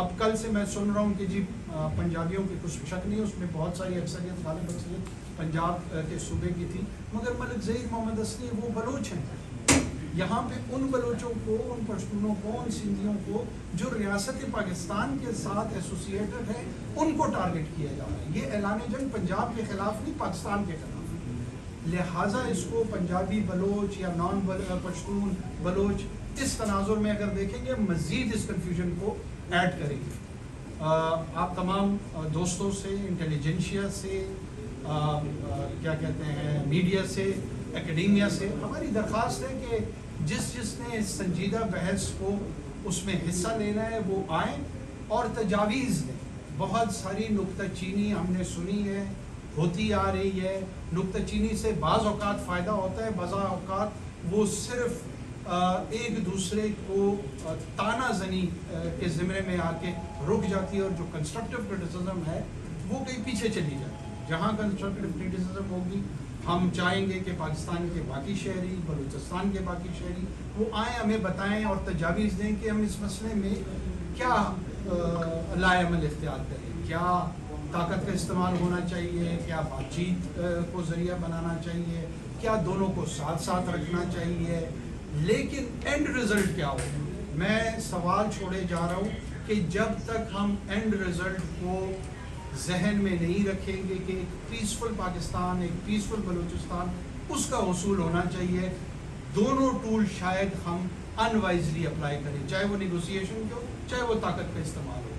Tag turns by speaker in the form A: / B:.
A: اب کل سے میں سن رہا ہوں کہ جی پنجابیوں کی کچھ شک نہیں، اس میں بہت ساری اکثریت غالب اکثریت پنجاب کے صوبے کی تھی، مگر ملک ظہیر محمد حسنی وہ بلوچ ہیں۔ یہاں پہ ان بلوچوں کو، ان پشتونوں کو، ان سندھیوں کو جو ریاست پاکستان کے ساتھ ایسوسیٹڈ ہیں ان کو ٹارگٹ کیا جا رہا ہے۔ یہ اعلان جنگ پنجاب کے خلاف نہیں، پاکستان کے خلاف ہے۔ لہٰذا اس کو پنجابی بلوچ یا نان پشتون بلوچ اس تناظر میں اگر دیکھیں گے مزید اس کنفیوژن کو ایڈ کریں گے۔ آپ تمام دوستوں سے، انٹیلیجنشیا سے، کیا کہتے ہیں، میڈیا سے، اکیڈیمیا سے ہماری درخواست ہے کہ جس نے اس سنجیدہ بحث کو اس میں حصہ لینا ہے وہ آئیں اور تجاویز دیں۔ بہت ساری نکتہ چینی ہم نے سنی ہے، ہوتی آ رہی ہے۔ نکتہ چینی سے بعض اوقات فائدہ ہوتا ہے، بعض اوقات وہ صرف ایک دوسرے کو تانا زنی کے زمرے میں آ کے رک جاتی ہے، اور جو کنسٹرکٹیو کرٹیسزم ہے وہ کہیں پیچھے چلی جاتی ہے۔ جہاں کنسٹرکٹیو کرٹیسزم ہوگی ہم چاہیں گے کہ پاکستان کے باقی شہری، بلوچستان کے باقی شہری وہ آئیں، ہمیں بتائیں اور تجاویز دیں کہ ہم اس مسئلے میں کیا لائے عمل اختیار کریں، کیا طاقت کا استعمال ہونا چاہیے، کیا بات چیت کو ذریعہ بنانا چاہیے، کیا دونوں کو ساتھ ساتھ رکھنا چاہیے، لیکن اینڈ رزلٹ کیا ہو۔ میں سوال چھوڑے جا رہا ہوں کہ جب تک ہم اینڈ رزلٹ کو ذہن میں نہیں رکھیں گے کہ ایک پیسفل پاکستان، ایک پیسفل بلوچستان، اس کا حصول ہونا چاہیے، دونوں ٹول شاید ہم انوائزلی اپلائی کریں، چاہے وہ نیگوسیشن کی ہو، چاہے وہ طاقت کا استعمال ہو۔